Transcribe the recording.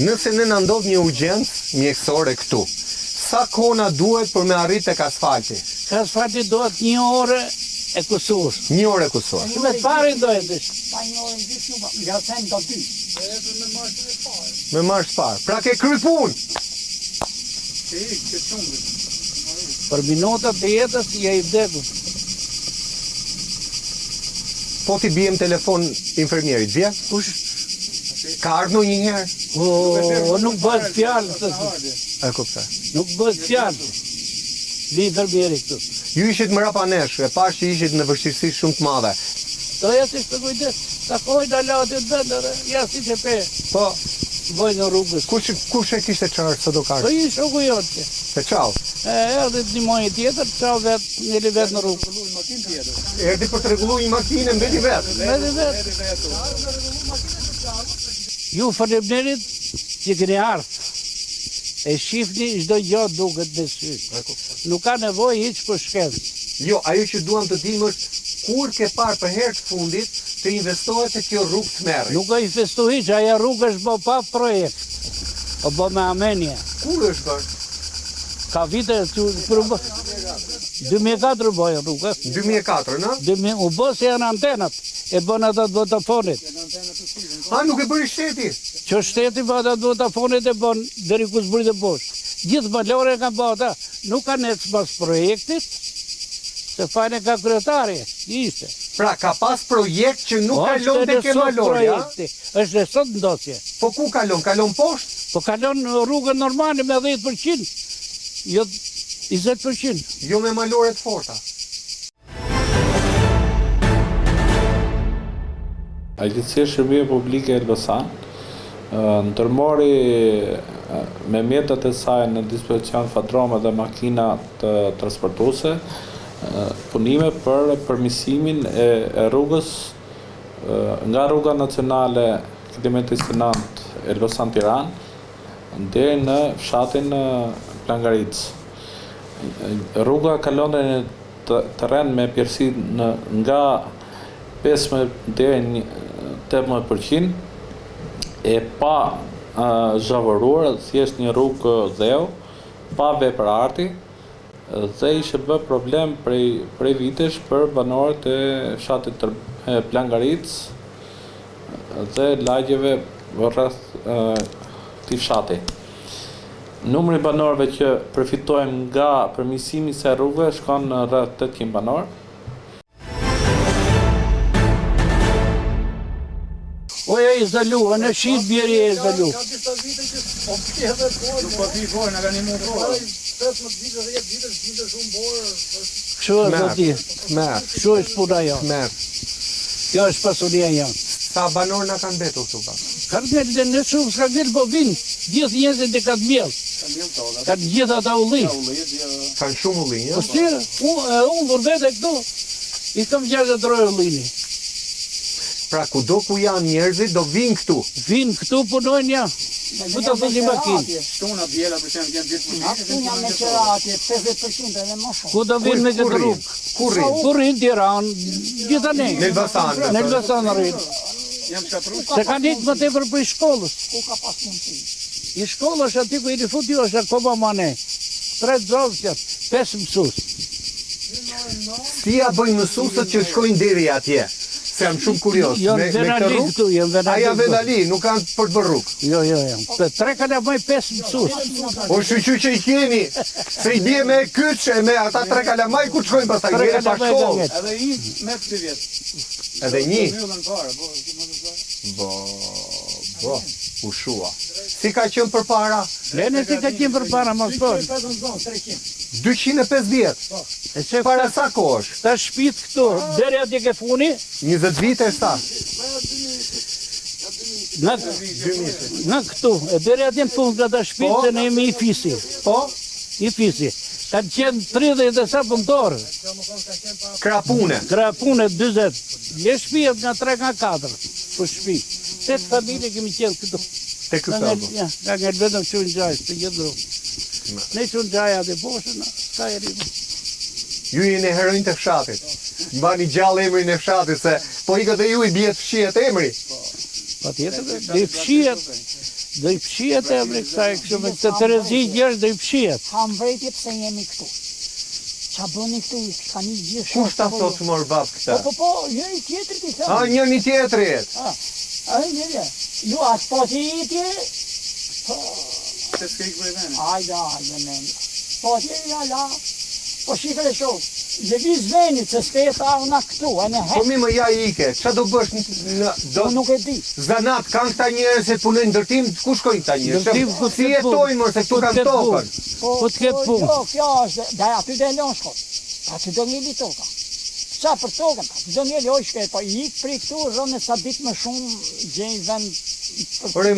Nëse ne na ndodh një urgjencë mjekësore këtu, sa kohë na duhet për me arrit tek asfalti? Asfalti duhet 1 orë e kusur. 1 orë e kusur. Me të parin dohet është. Pa 1 orë gjysmë, ja them do 2. Me marsh parë. Pra ke kry punë. Për minutat e jetës ja i vdekur. Po ti bjem telefon infermierit, vje? Kush? Ka ardhur një herë? O, nuk bëhet fjalë. E kuptoj. Nuk bëhet fjalë. Vi infermieri këtu. Ju ishit mrapa nesh, e pash që ishit në vështirësi shumë të madhe. Doja si të kujdes, ta kohë da latit vendere, ja si që pe, Po, boj në rrugës. kush e kishte çarë së do Po karë? i shoku jote. Se qau? Erdhi një mojë tjetër, çau vet, njëri vet në rrugë. Erdi për të rregulluar një makinë mbeti vetë. Vetë vet. Ju faleminderit që keni ardhur. E shifni çdo gjë duket me sy. Nuk ka nevojë hiç për shkencë. Jo, ajo që duam të dimë është kur ke parë për herë të fundit të investohet te kjo rrugë të merrit. Nuk ka investu hiç, ajo rrugë është bë pa projekt. O bë me amenje. Kur është bërë? Ka vite që për 2004 bëjë rrugë. 2004, në? U bë se janë antenat, e bën ata të Vodafonit. A, nuk e bëri shteti? Që shteti bë ata të Vodafonit e bën deri ku zbrit e bosh. Gjithë balore kanë bë ata, nuk kanë ecë pas projektit, se fajnë ka kryetari, ishte. Pra, ka pas projekt që nuk kalon te ke valori, a? Është e sot ndosje. Po ku kalon? Kalon poshtë? Po kalon rrugën normale me 10%, jo 20%. Jo me malore të forta. Agjencia e Shërbimeve Publike e Elbasan ndërmori me mjetet e saj në dispozicion fadrome dhe makina të transportuese punime për përmirësimin e rrugës nga rruga nacionale Klimentisinant Elbasan-Tiranë deri në fshatin Plangaric. Rruga kalon në terren me përsi nga 15 deri në 18% e pa zhavoruar, thjesht një rrugë dheu, pa veprarti, dhe ishte bë problem prej vitesh për banorët e fshatit Plangaric dhe lagjeve rreth këtij fshati. Numri i banorëve që përfitojnë nga përmirësimi i kësaj rrugë shkon në rreth 800 banorë. Oja i zalu, në shqit bjeri e zalu. Ka disa vite që nuk po pi borë, në ka një mund borë. 15 vite, 10 vite shumë borë. Kështu e do ti. Merë. Kështu është puna jo. Merë. Kjo është pasuria janë. Sa banor na kanë betur këtu pa? Kanë bjellë në shumë, s'ka bjellë po vinë. Gjithë njerëzit e kanë bjellë. Kanë gjithë ata ulli. Kanë shumë ullinj, Po ja? si, unë vërbete këtu, i kam 63 ullini. Pra kudo ku janë njerëzit do vinë këtu. Vinë këtu punojnë ja. Ku të fundi makinë. Shtuna bjela për shemë kanë gjithë punë. Shtuna me qërati, 50% edhe më shumë. Ku do vinë me këtë rrugë? Kur rrinë? Kur rinë Tiranë, gjitha ne. Në Elbasan. Në Elbasan rrinë. Jam shkatru. Se ka një më tepër për i shkollës. Ku ka pas mundësi? I shkolla është aty ku i rifut ju është akoma ma ne. 3 zovësjat, 5 mësus. Si ja bëjnë mësusët që shkojnë deri atje? Se jam shumë kurios. Jo, Me këtë venali rrugë? këtu, jam venali Aja këtu. venali, nuk kanë për të bërë rrugë. Jo. 3 ka maj 5 mësus. O shqyqy që i keni, se i bje me kyçe, me ata 3 kalamaj, ku të shkojnë pastaj? Tre Jere pa kalamaj shkollë. ganget. Edhe i me 2 vjetë. Edhe një. Mjullën fare, po. Bo, ushua. Si ka qënë për para? Lene si ka qenë për para më shpon. 250. E se Para sa kohësh? ta shpit këtu, deri atje ke funi, 20 vite sa? nga këtu, e deri atje në fund nga ta shpit, Po. se ne jemi i fisi. Po? I fisi. Kanë qenë 30 e sa punëtorë, Krapune. krapune 20. Je shpijet nga 3 nga 4, për shpi. 8 familje kemi qenë këtu. Te këto. Nga nga vetëm që në gjaj, të gjithë dru. Ne që në gjaj atë poshë, ka e rrimë. Ju jeni heronjë të fshatit. Mbani gjallë emrin e fshatit, se po ikët e ju i bjetë fshihet emri. Pa tjetër, dhe fshijet, Do i pshihet e me kësaj kështu me këtë Terezi gjerë do i pshihet. Kam vrejtje pse jemi këtu. Qa bëni këtu, ka një gjithë shumë. Kush ta thot që morë bab këta? Po, njëri tjetëri ti thëmë. A, njëri tjetërit. Njëri. Ju atë po që i tje, Se s'ke i këpër e vene. ajde, men. Po që i ala, po shikër e shumë. Lëviz venit, se s'ke e ta una këtu, e në Po hekë. mi më ja ike, qa do bësh Do nuk e di. zanat, kanë këta njerëz se punojnë ndërtim, ku shkojnë këta njerëz? Ndërtim, ku Si t'ket punë? jetojnë mërë, se këtu Ku kanë t'ket tokën. Po t'ket punë. Jo, kjo është, dhe aty do e lon shkot. Aty do njëli toka. Qa për tokën, aty do njëli oj shket, po i ikë pri këtu, rënë sa ditë më shumë gjejnë vend. Por e